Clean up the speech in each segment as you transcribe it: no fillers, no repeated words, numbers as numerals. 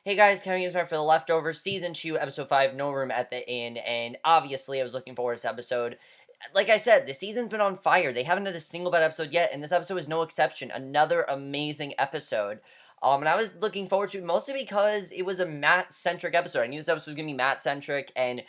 Hey guys, Kevin Usman for The Leftovers, Season 2, Episode 5, No Room at the Inn, and obviously I was looking forward to this episode. Like I said, the season's been on fire. They haven't had a single bad episode yet, and this episode is no exception. Another amazing episode. And I was looking forward to it mostly because it was a Matt-centric episode. I knew this episode was going to be Matt-centric, and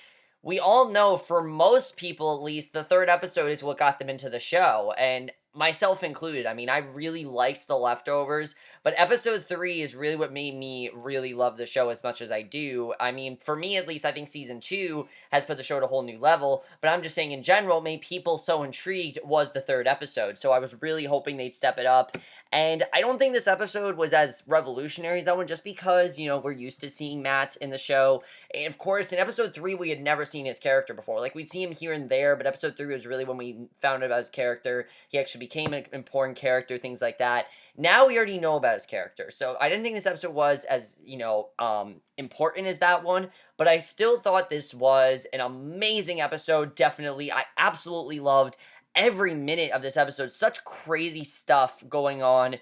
we all know, for most people at least, the third episode is what got them into the show, and myself included. I mean, I really liked The Leftovers, but episode 3 is really what made me really love the show as much as I do. I mean, for me at least, I think season 2 has put the show at a whole new level, but I'm just saying in general, made people so intrigued was the third episode, so I was really hoping they'd step it up. And I don't think this episode was as revolutionary as that one, just because, we're used to seeing Matt in the show. And of course, in episode 3, we had never seen his character before. Like, we'd see him here and there, but episode 3 was really when we found out about his character. He actually became an important character, things like that. Now we already know about his character, so I didn't think this episode was as, important as that one, but I still thought this was an amazing episode, definitely. I absolutely loved every minute of this episode. Such crazy stuff going on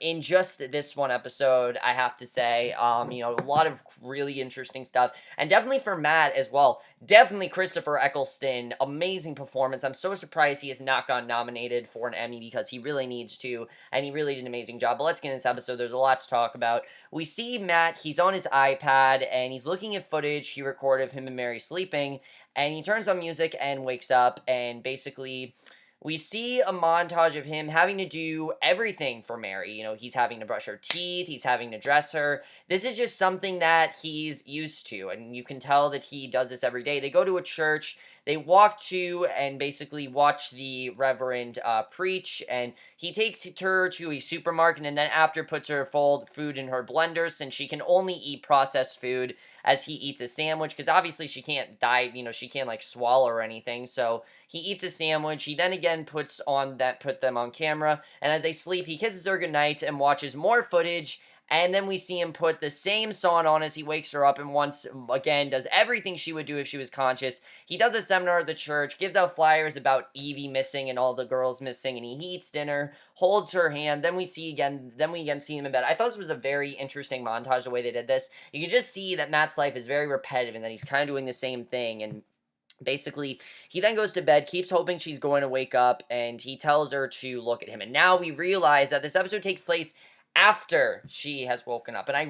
in just this one episode, I have to say. A lot of really interesting stuff, and definitely for Matt as well. Definitely Christopher Eccleston, amazing performance. I'm so surprised he has not gotten nominated for an Emmy, because he really needs to, and he really did an amazing job. But let's get into this episode. There's a lot to talk about. We see Matt, he's on his iPad, and he's looking at footage he recorded of him and Mary sleeping, and he turns on music and wakes up, and basically we see a montage of him having to do everything for Mary. He's having to brush her teeth, he's having to dress her. This is just something that he's used to, and you can tell that he does this every day. They go to a church, they walk to and basically watch the reverend preach, and he takes her to a supermarket, and then after puts her food in her blender, since she can only eat processed food as he eats a sandwich, because obviously she can't she can't like swallow or anything, so he eats a sandwich. He then again put them on camera, and as they sleep, he kisses her goodnight and watches more footage. And then we see him put the same song on as he wakes her up, and once again does everything she would do if she was conscious. He does a seminar at the church, gives out flyers about Evie missing and all the girls missing, and he eats dinner, holds her hand. Then we again see him in bed. I thought this was a very interesting montage, the way they did this. You can just see that Matt's life is very repetitive and that he's kind of doing the same thing. And basically, he then goes to bed, keeps hoping she's going to wake up, and he tells her to look at him. And now we realize that this episode takes place after she has woken up. And I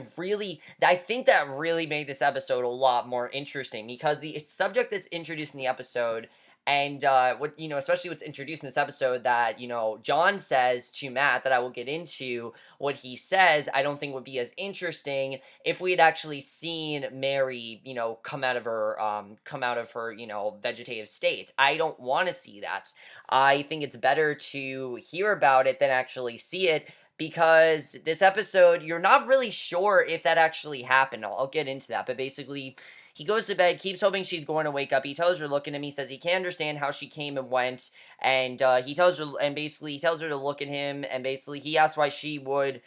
think that really made this episode a lot more interesting, because the subject that's introduced in the episode, and especially what's introduced in this episode, that John says to Matt, that I will get into what he says, I don't think would be as interesting if we had actually seen Mary, come out of her vegetative state. I don't want to see that. I think it's better to hear about it than actually see it, because this episode, you're not really sure if that actually happened. I'll get into that, but basically, he goes to bed, keeps hoping she's going to wake up. He tells her, look at him. He says he can't understand how she came and went, and he tells her to look at him, and basically he asks why she would.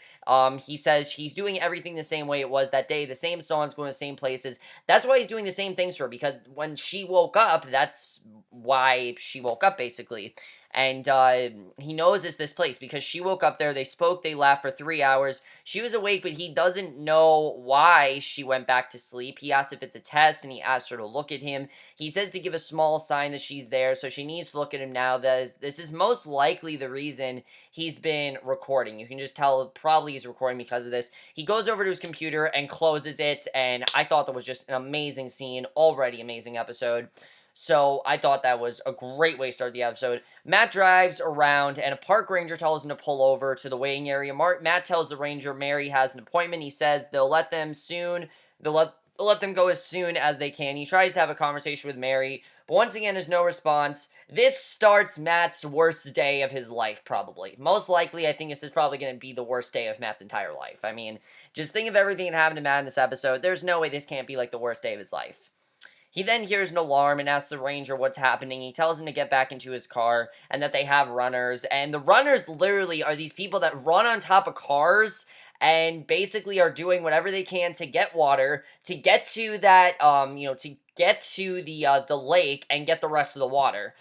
He says he's doing everything the same way it was that day, the same songs, going to the same places. That's why he's doing the same things for her, because when she woke up, that's why she woke up, basically. And he knows it's this place because she woke up there. They spoke, they laughed for 3 hours. She was awake, but he doesn't know why she went back to sleep. He asks if it's a test, and he asks her to look at him. He says to give a small sign that she's there, so she needs to look at him now. This is most likely the reason he's been recording. You can just tell probably he's recording because of this. He goes over to his computer and closes it, and I thought that was just an amazing scene. Already amazing episode. So I thought that was a great way to start the episode. Matt drives around, and a park ranger tells him to pull over to the waiting area. Matt tells the ranger Mary has an appointment. He says they'll let them soon. They'll let them go as soon as they can. He tries to have a conversation with Mary, but once again, there's no response. This starts Matt's worst day of his life, probably. Most likely, I think this is probably going to be the worst day of Matt's entire life. I mean, just think of everything that happened to Matt in this episode. There's no way this can't be like the worst day of his life. He then hears an alarm and asks the ranger what's happening. He tells him to get back into his car and that they have runners. And the runners literally are these people that run on top of cars and basically are doing whatever they can to get water, to get to that, to get to the lake and get the rest of the water.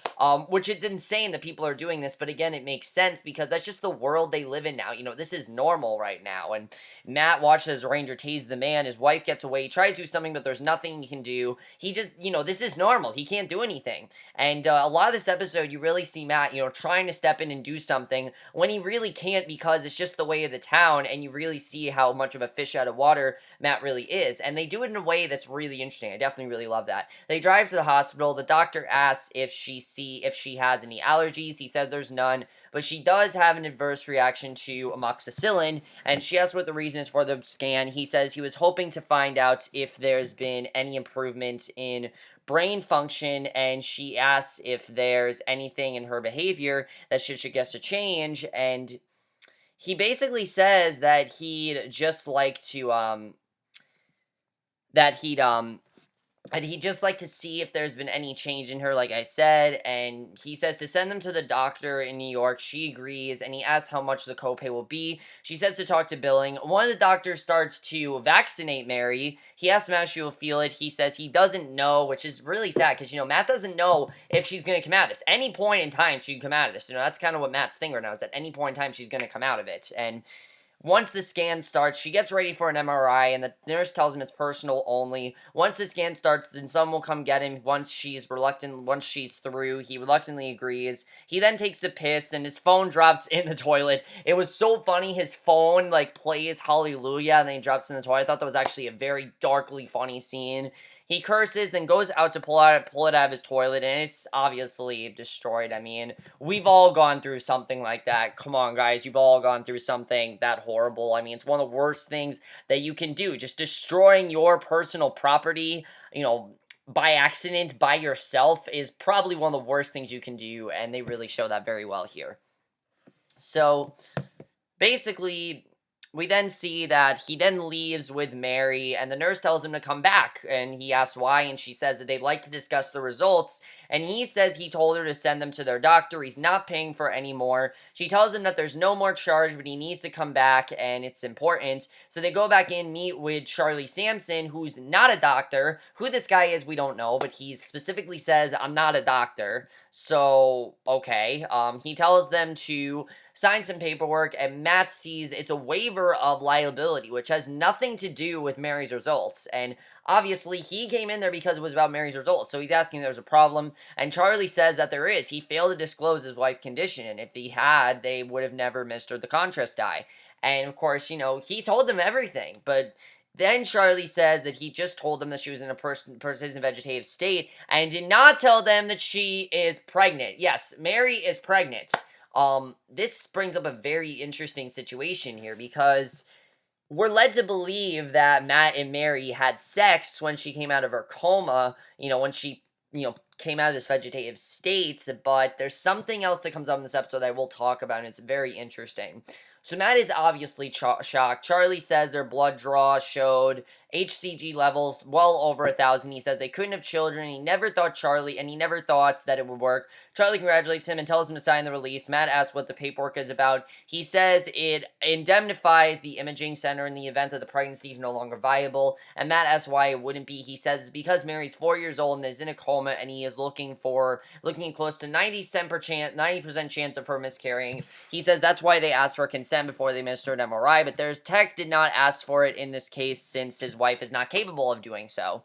Which it's insane that people are doing this, but again, it makes sense because that's just the world they live in now. This is normal right now. And Matt watches as Ranger tase the man. His wife gets away. He tries to do something, but there's nothing he can do. He just, this is normal. He can't do anything. And a lot of this episode, you really see Matt, trying to step in and do something when he really can't because it's just the way of the town. And you really see how much of a fish out of water Matt really is. And they do it in a way that's really interesting. I definitely really love that. They drive to the hospital. The doctor asks if she has any allergies. He says there's none, but she does have an adverse reaction to amoxicillin, and she asks what the reason is for the scan. He says he was hoping to find out if there's been any improvement in brain function, and she asks if there's anything in her behavior that should get to change, and he basically says that he'd just like to that he'd just like to see if there's been any change in her, like I said, and he says to send them to the doctor in New York. She agrees, and he asks how much the copay will be. She says to talk to billing. One of the doctors starts to vaccinate Mary. He asks Matt if she will feel it. He says he doesn't know, which is really sad, because, Matt doesn't know if she's going to come out of this. Any point in time, she can come out of this. That's kind of what Matt's thing right now, is at any point in time, she's going to come out of it, and once the scan starts, she gets ready for an MRI, and the nurse tells him it's personal only. Once the scan starts, then someone will come get him. Once she's through, he reluctantly agrees. He then takes a piss, and his phone drops in the toilet. It was so funny. His phone, plays Hallelujah, and then he drops in the toilet. I thought that was actually a very darkly funny scene. He curses, then goes out to pull it out of his toilet, and it's obviously destroyed. I mean, we've all gone through something like that. Come on, guys. You've all gone through something that horrible. I mean, it's one of the worst things that you can do. Just destroying your personal property, by accident, by yourself, is probably one of the worst things you can do, and they really show that very well here. So, basically, we then see that he then leaves with Mary, and the nurse tells him to come back, and he asks why, and she says that they'd like to discuss the results, and he says he told her to send them to their doctor. He's not paying for any more. She tells him that there's no more charge, but he needs to come back, and it's important. So they go back in, meet with Charlie Sampson, who's not a doctor. Who this guy is, we don't know, but he specifically says, I'm not a doctor. So, okay. He tells them to sign some paperwork, and Matt sees it's a waiver of liability, which has nothing to do with Mary's results. And obviously, he came in there because it was about Mary's results, so he's asking if there's a problem, and Charlie says that there is. He failed to disclose his wife's condition, and if he had, they would have never missed her the contrast dye. And of course, he told them everything, but then Charlie says that he just told them that she was in a persistent vegetative state, and did not tell them that she is pregnant. Yes, Mary is pregnant. This brings up a very interesting situation here, because we're led to believe that Matt and Mary had sex when she came out of her coma, when she, came out of this vegetative state, but there's something else that comes up in this episode that I will talk about, and it's very interesting. So Matt is obviously shocked. Charlie says their blood draw showed HCG levels well over 1,000. He says they couldn't have children. He never thought that it would work. Charlie congratulates him and tells him to sign the release. Matt asks what the paperwork is about. He says it indemnifies the imaging center in the event that the pregnancy is no longer viable. And Matt asks why it wouldn't be. He says because Mary's 4 years old and is in a coma, and he is looking close to 90% chance of her miscarrying. He says that's why they asked for consent before they administered an MRI, but there's tech did not ask for it in this case, since his wife is not capable of doing so.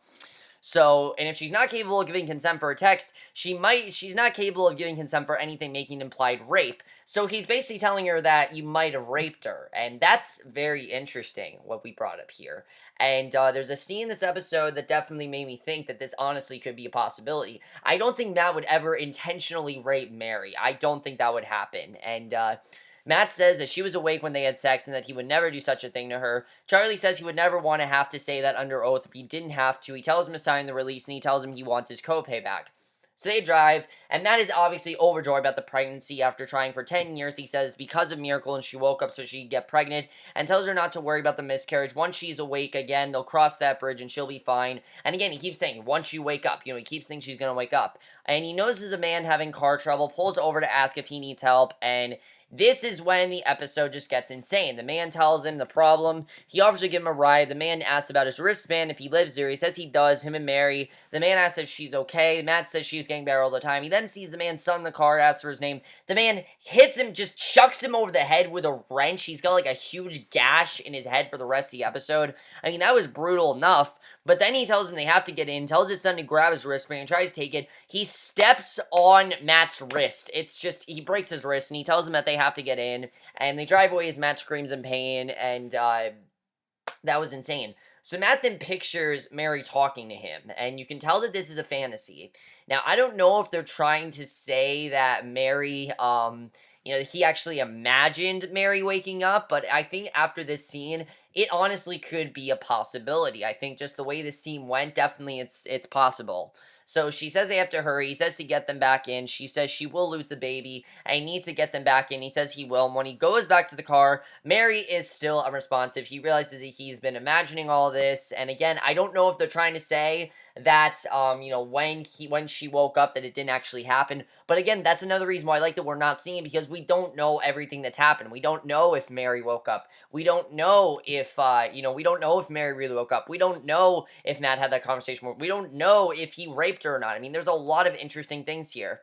So, and if she's not capable of giving consent for a text, she's not capable of giving consent for anything making implied rape. So he's basically telling her that you might have raped her. And that's very interesting, what we brought up here. And there's a scene in this episode that definitely made me think that this honestly could be a possibility. I don't think Matt would ever intentionally rape Mary. I don't think that would happen. And Matt says that she was awake when they had sex and that he would never do such a thing to her. Charlie says he would never want to have to say that under oath if he didn't have to. He tells him to sign the release, and he tells him he wants his copay back. So they drive, and Matt is obviously overjoyed about the pregnancy after trying for 10 years. He says because of miracle, and she woke up so she could get pregnant, and tells her not to worry about the miscarriage. Once she's awake again, they'll cross that bridge and she'll be fine. And again, he keeps saying, once you wake up, he keeps thinking she's going to wake up. And he notices a man having car trouble, pulls over to ask if he needs help, and This is when the episode just gets insane. The man tells him the problem. He offers to give him a ride. The man asks about his wristband, if he lives there. He says he does, him and Mary. The man asks if she's okay. Matt says she's getting better all the time. He then sees the man's son in the car, asks for his name. The man hits him, just chucks him over the head with a wrench. He's got like a huge gash in his head for the rest of the episode. I mean, that was brutal enough. But then he tells him they have to get in, tells his son to grab his wristband, tries to take it. He steps on Matt's wrist. It's just, he breaks his wrist, and he tells him that they have to get in. And they drive away as Matt screams in pain, and that was insane. So Matt then pictures Mary talking to him, and you can tell that this is a fantasy. Now, I don't know if they're trying to say that Mary, he actually imagined Mary waking up, but I think after this scene, it honestly could be a possibility. I think just the way this scene went, definitely it's possible. So she says they have to hurry. He says to get them back in. She says she will lose the baby, and he needs to get them back in. He says he will. And when he goes back to the car, Mary is still unresponsive. He realizes that he's been imagining all this. And again, I don't know if they're trying to say that when she woke up that it didn't actually happen. But again, that's another reason why I like that we're not seeing it, because we don't know everything that's happened. We don't know if Mary woke up. We don't know if we don't know if Mary really woke up. We don't know if Matt had that conversation. We don't know if he raped her or not. I mean, there's a lot of interesting things here.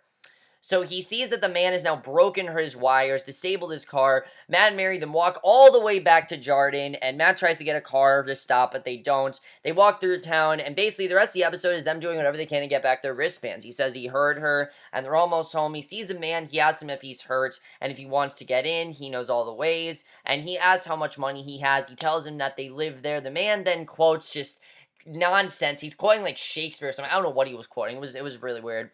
So he sees that the man has now broken his wires, disabled his car. Matt and Mary then walk all the way back to Jordan, and Matt tries to get a car to stop, but they don't. They walk through the town, and basically the rest of the episode is them doing whatever they can to get back their wristbands. He says he heard her, and they're almost home. He sees a man, he asks him if he's hurt, and if he wants to get in. He knows all the ways, and he asks how much money he has. He tells him that they live there. The man then quotes just nonsense. He's quoting like Shakespeare or something. I don't know what he was quoting. It was really weird.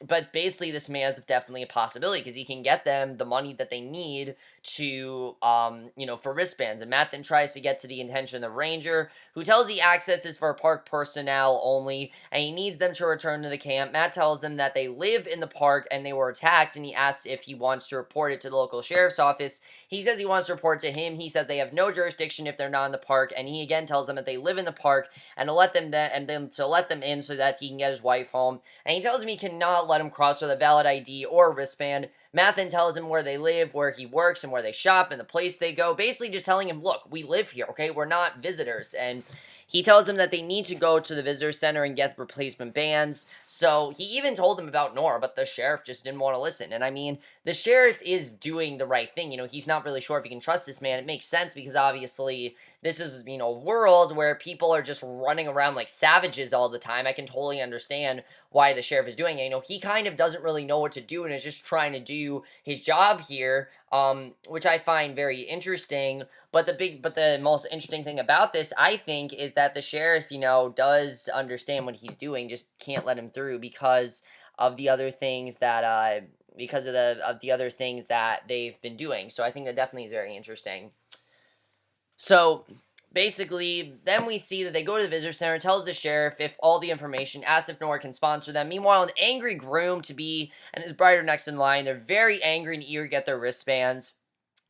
But basically this man's definitely a possibility, because he can get them the money that they need to for wristbands. And Matt then tries to get to the intention of the ranger, who tells the access is for park personnel only, and he needs them to return to the camp. Matt tells them that they live in the park and they were attacked, and he asks if he wants to report it to the local sheriff's office. He says he wants to report to him. He says they have no jurisdiction if they're not in the park, and he again tells them that they live in the park and to let them to let them in so that he can get his wife home. And he tells him he cannot let him cross with a valid ID or wristband. Matt then tells him where they live, where he works, and where they shop, and the place they go. Basically just telling him, look, we live here, okay? We're not visitors. And he tells them that they need to go to the visitor center and get replacement bands. So he even told them about Nora, but the sheriff just didn't want to listen. And I mean, the sheriff is doing the right thing. He's not really sure if he can trust this man. It makes sense because obviously this is, a world where people are just running around like savages all the time. I can totally understand why the sheriff is doing it. He kind of doesn't really know what to do and is just trying to do his job here, which I find very interesting. But the most interesting thing about this, I think, is that the sheriff, does understand what he's doing, just can't let him through because of the other things that the other things that they've been doing. So I think that definitely is very interesting. So basically, then we see that they go to the visitor center, tells the sheriff if all the information, asks if Nora can sponsor them. Meanwhile, an angry groom and his bride are next in line. They're very angry and eager to get their wristbands.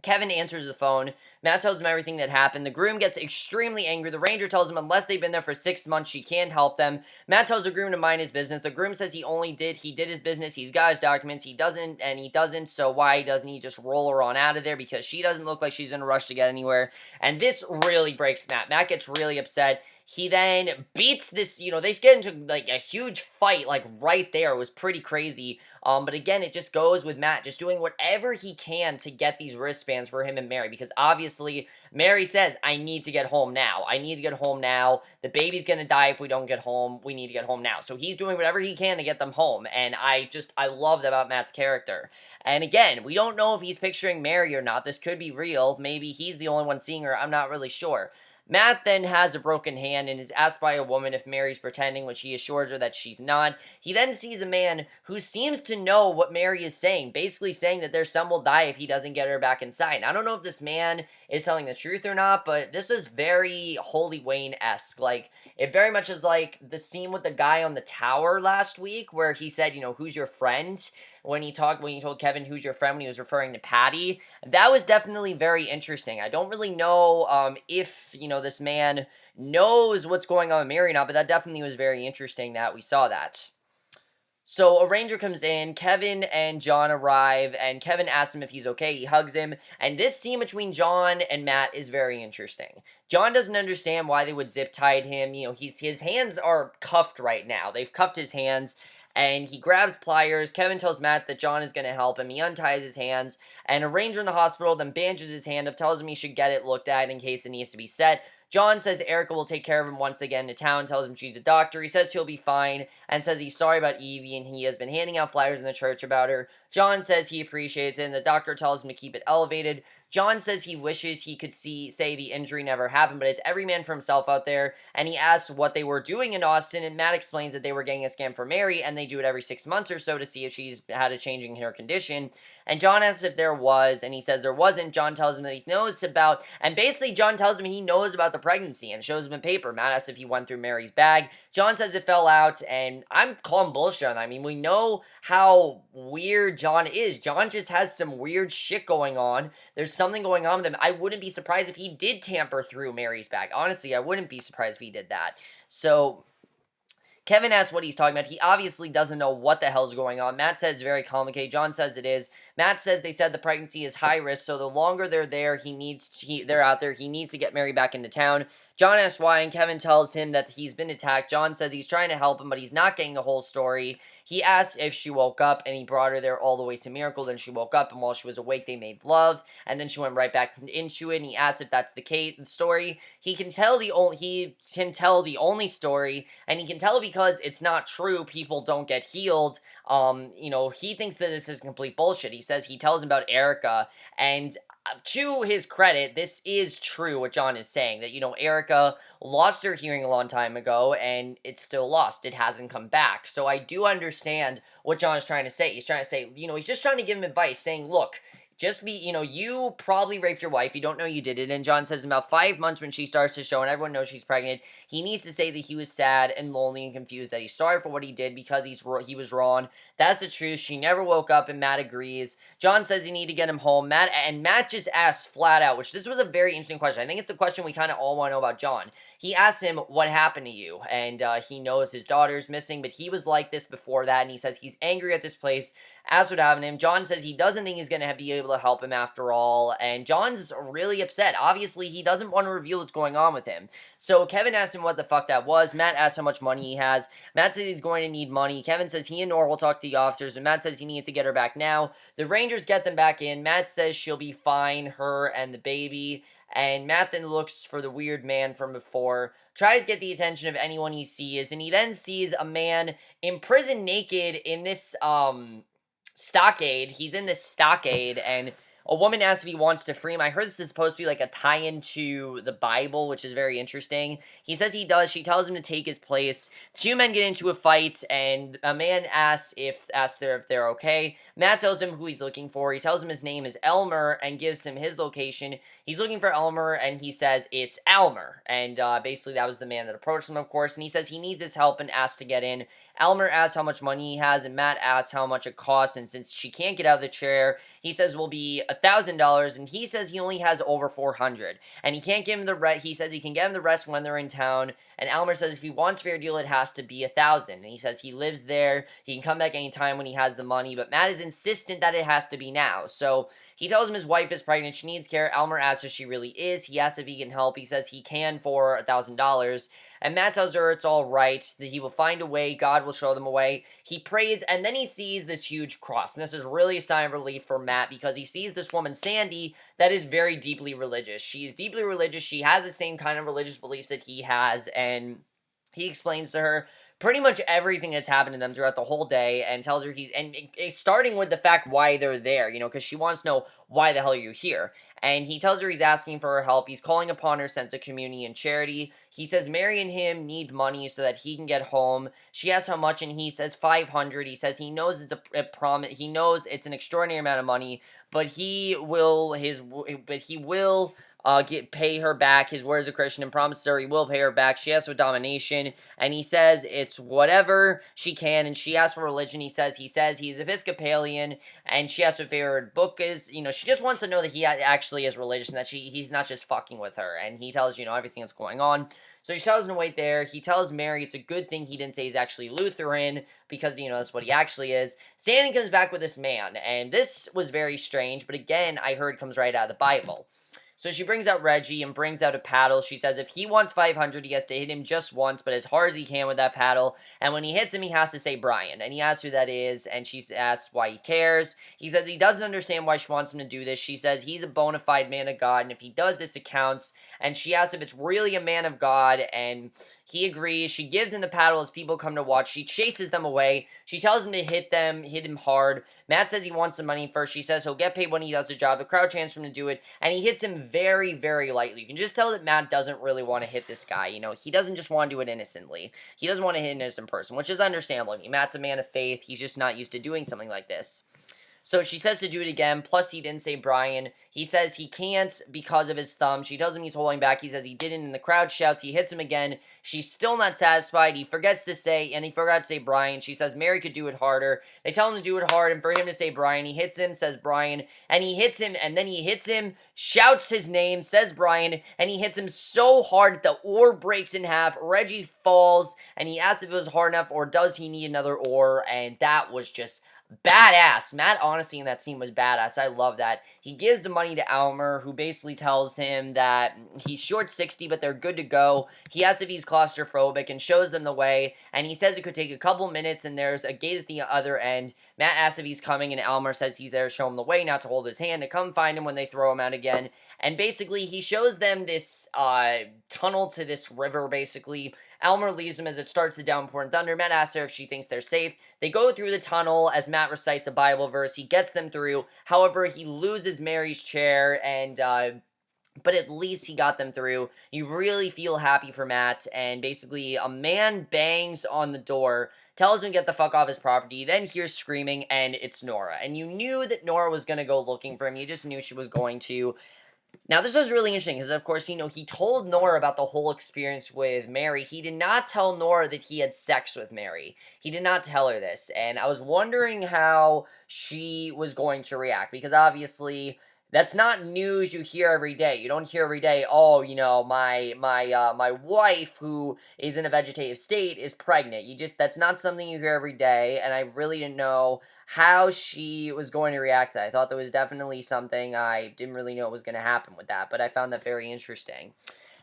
Kevin answers the phone. Matt tells him everything that happened. The groom gets extremely angry. The ranger tells him unless they've been there for 6 months, she can't help them. Matt tells the groom to mind his business. The groom says he did his business. He's got his documents. He doesn't, so why doesn't he just roll her on out of there? Because she doesn't look like she's in a rush to get anywhere. And this really breaks Matt. Matt gets really upset. He then beats this, they get into, like, a huge fight, like, right there. It was pretty crazy. But again, it just goes with Matt just doing whatever he can to get these wristbands for him and Mary. Because obviously, Mary says, I need to get home now. I need to get home now. The baby's gonna die if we don't get home. We need to get home now. So he's doing whatever he can to get them home. And I love that about Matt's character. And again, we don't know if he's picturing Mary or not. This could be real. Maybe he's the only one seeing her. I'm not really sure. Matt then has a broken hand and is asked by a woman if Mary's pretending, which he assures her that she's not. He then sees a man who seems to know what Mary is saying, basically saying that their son will die if he doesn't get her back inside. And I don't know if this man is telling the truth or not, but this was very Holy Wayne-esque. Like, it very much is like the scene with the guy on the tower last week where he said, who's your friend? When he told Kevin who's your friend when he was referring to Patty. That was definitely very interesting. I don't really know if, this man knows what's going on with Mary or not, but that definitely was very interesting that we saw that. So a ranger comes in, Kevin and John arrive, and Kevin asks him if he's okay. He hugs him, and this scene between John and Matt is very interesting. John doesn't understand why they would zip tie him. His hands are cuffed right now. They've cuffed his hands, and he grabs pliers. Kevin tells Matt that John is going to help him. He unties his hands, and a ranger in the hospital then bandages his hand up, tells him he should get it looked at in case it needs to be set. John says Erica will take care of him once they get into town, tells him she's a doctor. He says he'll be fine, and says he's sorry about Evie, and he has been handing out flyers in the church about her. John says he appreciates it, and the doctor tells him to keep it elevated. John says he wishes he could say the injury never happened, but it's every man for himself out there, and he asks what they were doing in Austin, and Matt explains that they were getting a scan for Mary, and they do it every 6 months or so to see if she's had a change in her condition. And John asks if there was, and he says there wasn't. John tells him that he knows about, and basically John tells him he knows about the pregnancy and shows him a paper. Matt asks if he went through Mary's bag. John says it fell out, and I'm calling bullshit on that. I mean, we know how weird John is. John just has some weird shit going on. There's something going on with him. I wouldn't be surprised if he did tamper through Mary's bag. Honestly, I wouldn't be surprised if he did that. So Kevin asks what he's talking about. He obviously doesn't know what the hell's going on. Matt says it's very complicated. John says it is. Matt says they said the pregnancy is high risk, so the longer they're there, they're out there. He needs to get Mary back into town. John asks why, and Kevin tells him that he's been attacked. John says he's trying to help him, but he's not getting the whole story. He asks if she woke up, and he brought her there all the way to Miracle. Then she woke up, and while she was awake, they made love, and then she went right back into it. And he asks if that's the case, the story. He can tell the only story, and he can tell because it's not true. People don't get healed. He thinks that this is complete bullshit. He says he tells him about Erica, and to his credit, this is true what John is saying, that, Erica lost her hearing a long time ago, and it's still lost. It hasn't come back. So I do understand what John is trying to say. He's trying to say, he's just trying to give him advice, saying, look, you probably raped your wife. You don't know you did it. And John says in about 5 months when she starts to show and everyone knows she's pregnant, he needs to say that he was sad and lonely and confused, that he's sorry for what he did because he was wrong. That's the truth. She never woke up, and Matt agrees. John says he need to get him home. Matt just asks flat out, which this was a very interesting question. I think it's the question we kind of all want to know about John. He asks him, what happened to you? And he knows his daughter's missing, but he was like this before that, and he says he's angry at this place. As what happened to him, John says he doesn't think he's going to be able to help him after all, and John's really upset. Obviously, he doesn't want to reveal what's going on with him. So Kevin asks him what the fuck that was. Matt asks how much money he has. Matt says he's going to need money. Kevin says he and Nora will talk to the officers, and Matt says he needs to get her back now. The Rangers get them back in. Matt says she'll be fine, her and the baby. And Matt then looks for the weird man from before, tries to get the attention of anyone he sees, and he then sees a man imprisoned naked in this, stockade. He's in this stockade, and a woman asks if he wants to free him. I heard this is supposed to be like a tie-in to the Bible, which is very interesting. He says he does. She tells him to take his place. Two men get into a fight, and a man asks if they're okay. Matt tells him who he's looking for. He tells him his name is Elmer and gives him his location. He's looking for Elmer, and he says it's Elmer. And basically that was the man that approached him, of course. And he says he needs his help and asks to get in. Elmer asks how much money he has, and Matt asks how much it costs. And since she can't get out of the chair, he says will be $1,000, and he says he only has over $400, and he can't give him the rest. He says he can get him the rest when they're in town. And Elmer says if he wants fair deal, it has to be $1,000. And he says he lives there. He can come back anytime when he has the money. But Matt is insistent that it has to be now. So he tells him his wife is pregnant. She needs care. Elmer asks if she really is. He asks if he can help. He says he can for $1,000. And Matt tells her it's all right, that he will find a way, God will show them a way. He prays, and then he sees this huge cross. And this is really a sign of relief for Matt, because he sees this woman, Sandy, that is very deeply religious. She's deeply religious. She has the same kind of religious beliefs that he has, and he explains to her pretty much everything that's happened to them throughout the whole day, and tells her starting with the fact why they're there, because she wants to know why the hell you're here. And he tells her he's asking for her help. He's calling upon her sense of community and charity. He says Mary and him need money so that he can get home. She asks how much, and he says $500. He says he knows it's a promise. He knows it's an extraordinary amount of money, but he will pay her back. His word as a Christian, and promises her he will pay her back. She asks for domination, and he says it's whatever she can, and she asks for religion. He says he's Episcopalian, and she asks what favorite book is. She just wants to know that he actually is religious, and that he's not just fucking with her, and he tells, everything that's going on. So she tells him to wait there. He tells Mary it's a good thing he didn't say he's actually Lutheran because, that's what he actually is. Sandy comes back with this man, and this was very strange, but again, I heard comes right out of the Bible. So she brings out Reggie and brings out a paddle. She says if he wants 500, he has to hit him just once, but as hard as he can with that paddle. And when he hits him, he has to say Brian. And he asks who that is, and she asks why he cares. He says he doesn't understand why she wants him to do this. She says he's a bona fide man of God, and if he does this, it counts. And she asks if it's really a man of God, and he agrees. She gives him the paddle as people come to watch. She chases them away. She tells him to hit him hard. Matt says he wants some money first. She says he'll get paid when he does the job. The crowd chants for him to do it, and he hits him very, very lightly. You can just tell that Matt doesn't really want to hit this guy. He doesn't just want to do it innocently. He doesn't want to hit an innocent person, which is understandable. Matt's a man of faith. He's just not used to doing something like this. So she says to do it again, plus he didn't say Brian. He says he can't because of his thumb. She tells him he's holding back. He says he didn't, and the crowd shouts. He hits him again. She's still not satisfied. He forgot to say Brian. She says Mary could do it harder. They tell him to do it hard, and for him to say Brian, he hits him, says Brian, and he hits him, and then he hits him, shouts his name, says Brian, and he hits him so hard that the oar breaks in half. Reggie falls, and he asks if it was hard enough, or does he need another oar, and that was just badass. Matt honesty in that scene was badass. I love that. He gives the money to Almer, who basically tells him that he's short 60, but they're good to go. He asks if he's claustrophobic and shows them the way, and he says it could take a couple minutes, and there's a gate at the other end. Matt asks if he's coming, and Almer says he's there to show him the way, not to hold his hand, to come find him when they throw him out again. And basically, he shows them this tunnel to this river, basically. Almer leaves him as it starts to downpour and thunder. Matt asks her if she thinks they're safe. They go through the tunnel as Matt recites a Bible verse. He gets them through. However, he loses Mary's chair, and but at least he got them through. You really feel happy for Matt, and basically a man bangs on the door, tells him to get the fuck off his property, then hears screaming, and it's Nora. And you knew that Nora was going to go looking for him. You just knew she was going to. Now, this was really interesting because, of course, he told Nora about the whole experience with Mary. He did not tell Nora that he had sex with Mary. He did not tell her this, and I was wondering how she was going to react because, obviously, that's not news you hear every day. You don't hear every day, oh, my wife who is in a vegetative state is pregnant. That's not something you hear every day, and I really didn't know how she was going to react to that. I thought there was definitely something. I didn't really know what was going to happen with that, but I found that very interesting.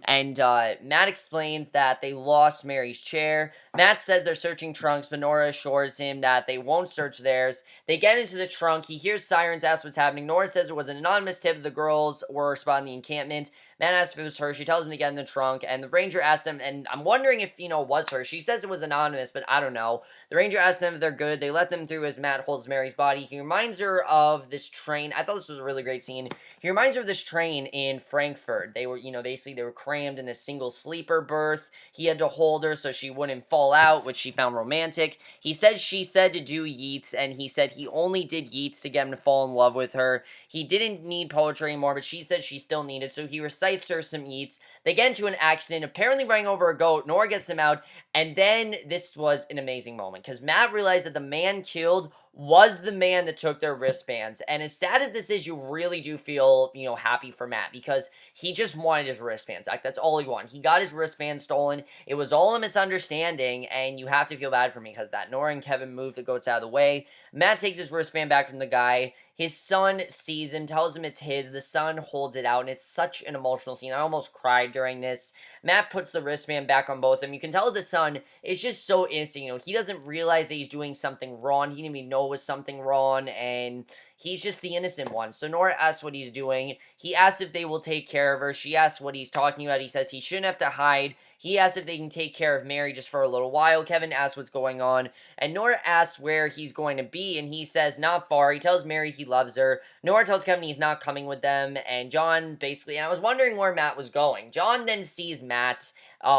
And Matt explains that they lost Mary's chair. Matt says they're searching trunks, but Nora assures him that they won't search theirs. They get into the trunk. He hears sirens, asks what's happening. Nora says it was an anonymous tip that the girls were spotted in the encampment. Matt asks if it was her. She tells him to get in the trunk, and the ranger asks him, and I'm wondering if, it was her. She says it was anonymous, but I don't know. The ranger asks them if they're good. They let them through as Matt holds Mary's body. He reminds her of this train. I thought this was a really great scene. He reminds her of this train in Frankfurt. They were, basically they were crammed in a single sleeper berth. He had to hold her so she wouldn't fall out, which she found romantic. She said to do yeets, and he said he only did yeets to get him to fall in love with her. He didn't need poetry anymore, but she said she still needed, so he recites her some yeets. They get into an accident, apparently running over a goat. Nora gets them out, and then this was an amazing moment, because Matt realized that the man killed was the man that took their wristbands. And as sad as this is, you really do feel, happy for Matt, because he just wanted his wristbands. Like, that's all he wanted. He got his wristband stolen. It was all a misunderstanding, and you have to feel bad for me because that Nora and Kevin moved the goats out of the way. Matt takes his wristband back from the guy. His son sees him, tells him it's his. The son holds it out, and it's such an emotional scene. I almost cried during this. Matt puts the wristband back on both of them. You can tell the son is just so innocent. He doesn't realize that he's doing something wrong. He didn't even know it was something wrong, and he's just the innocent one. So Nora asks what he's doing. He asks if they will take care of her. She asks what he's talking about. He says he shouldn't have to hide. He asks if they can take care of Mary just for a little while. Kevin asks what's going on, and Nora asks where he's going to be, and he says not far. He tells Mary he loves her. Nora tells Kevin he's not coming with them, and John basically, and I was wondering where Matt was going. John then sees Matt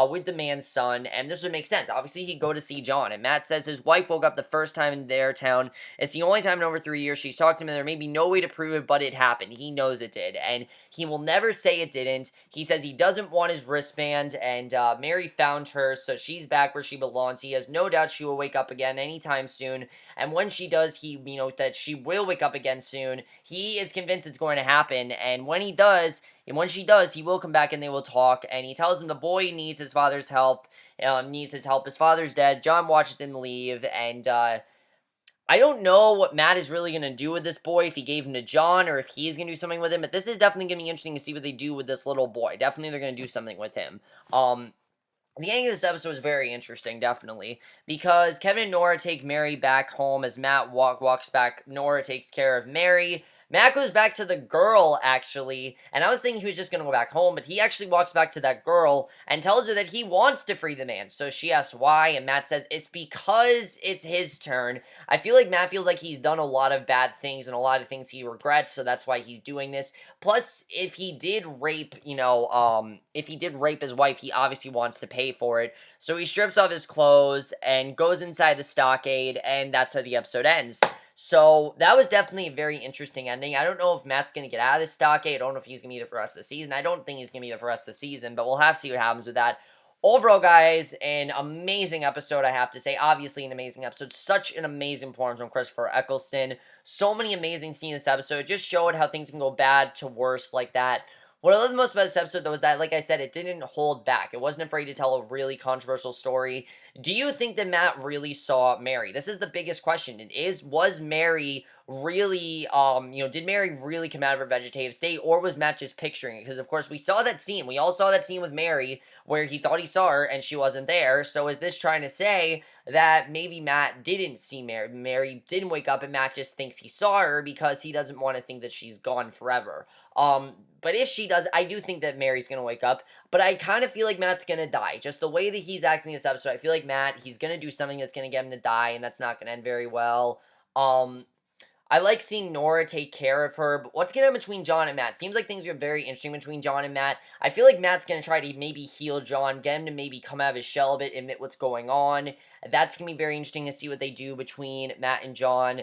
with the man's son, and this would make sense. Obviously, he'd go to see John, and Matt says his wife woke up the first time in their town. It's the only time in over 3 years she's talked to him, and there may be no way to prove it, but it happened. He knows it did, and he will never say it didn't. He says he doesn't want his wristband, and Mary found her, so she's back where she belongs. He has no doubt she will wake up again anytime soon, and when she does, that she will wake up again soon. He is convinced it's going to happen, and when he does, And when she does, he will come back and they will talk. And he tells him the boy needs his father's help. Needs his help. His father's dead. John watches him leave, and I don't know what Matt is really going to do with this boy, if he gave him to John or if he's going to do something with him, but this is definitely going to be interesting to see what they do with this little boy. Definitely they're going to do something with him. The ending of this episode is very interesting, definitely, because Kevin and Nora take Mary back home as Matt walks back. Nora takes care of Mary. Matt goes back to the girl, actually, and I was thinking he was just going to go back home, but he actually walks back to that girl and tells her that he wants to free the man. So she asks why, and Matt says it's because it's his turn. I feel like Matt feels like he's done a lot of bad things and a lot of things he regrets, so that's why he's doing this. Plus, if he did rape, if he did rape his wife, he obviously wants to pay for it. So he strips off his clothes and goes inside the stockade, and that's how the episode ends. So that was definitely a very interesting ending. I don't know if Matt's going to get out of the stockade. I don't know if he's going to be there for the rest of the season. I don't think he's going to be there for the rest of the season, but we'll have to see what happens with that. Overall, guys, an amazing episode, I have to say. Obviously, an amazing episode. Such an amazing performance from Christopher Eccleston. So many amazing scenes in this episode. It just showed how things can go bad to worse like that. What I love the most about this episode, though, is that, like I said, it didn't hold back. It wasn't afraid to tell a really controversial story. Do you think that Matt really saw Mary? This is the biggest question. Was Mary really, did Mary really come out of her vegetative state, or was Matt just picturing it? Because, of course, we saw that scene. We all saw that scene with Mary where he thought he saw her and she wasn't there. So is this trying to say that maybe Matt didn't see Mary? Mary didn't wake up and Matt just thinks he saw her because he doesn't want to think that she's gone forever. But if she does, I do think that Mary's going to wake up. But I kind of feel like Matt's going to die. Just the way that he's acting this episode, I feel like he's going to do something that's going to get him to die, and that's not going to end very well. I like seeing Nora take care of her, but what's going to happen between John and Matt? Seems like things are very interesting between John and Matt. I feel like Matt's going to try to maybe heal John, get him to maybe come out of his shell a bit, admit what's going on. That's going to be very interesting to see what they do between Matt and John.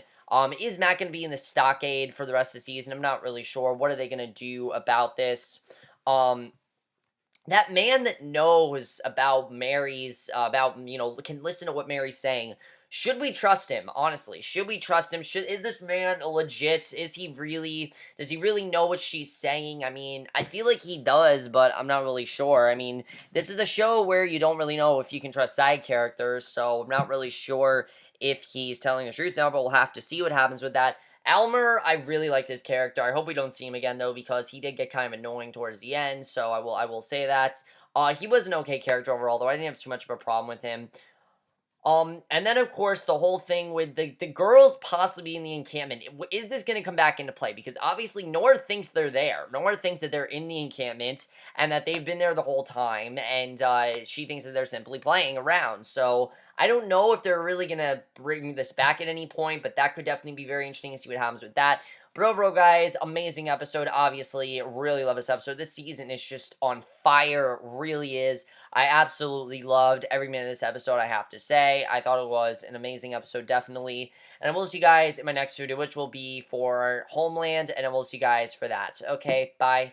Is Matt going to be in the stockade for the rest of the season? I'm not really sure. What are they going to do about this? That man that knows about Mary's, can listen to what Mary's saying. Should we trust him? Honestly, should we trust him? Is this man legit? Does he really know what she's saying? I mean, I feel like he does, but I'm not really sure. I mean, this is a show where you don't really know if you can trust side characters, so I'm not really sure if he's telling the truth now, but we'll have to see what happens with that. Elmer, I really like this character. I hope we don't see him again, though, because he did get kind of annoying towards the end, so I will say that. He was an okay character overall, though. I didn't have too much of a problem with him. And then, of course, the whole thing with the girls possibly in the encampment. Is this going to come back into play? Because obviously Nora thinks they're there. Nora thinks that they're in the encampment and that they've been there the whole time. And she thinks that they're simply playing around. So I don't know if they're really going to bring this back at any point, but that could definitely be very interesting to see what happens with that. But overall, guys, amazing episode. Obviously, really love this episode. This season is just on fire. It really is. I absolutely loved every minute of this episode, I have to say. I thought it was an amazing episode, definitely. And I will see you guys in my next video, which will be for Homeland, and I will see you guys for that. Okay, bye.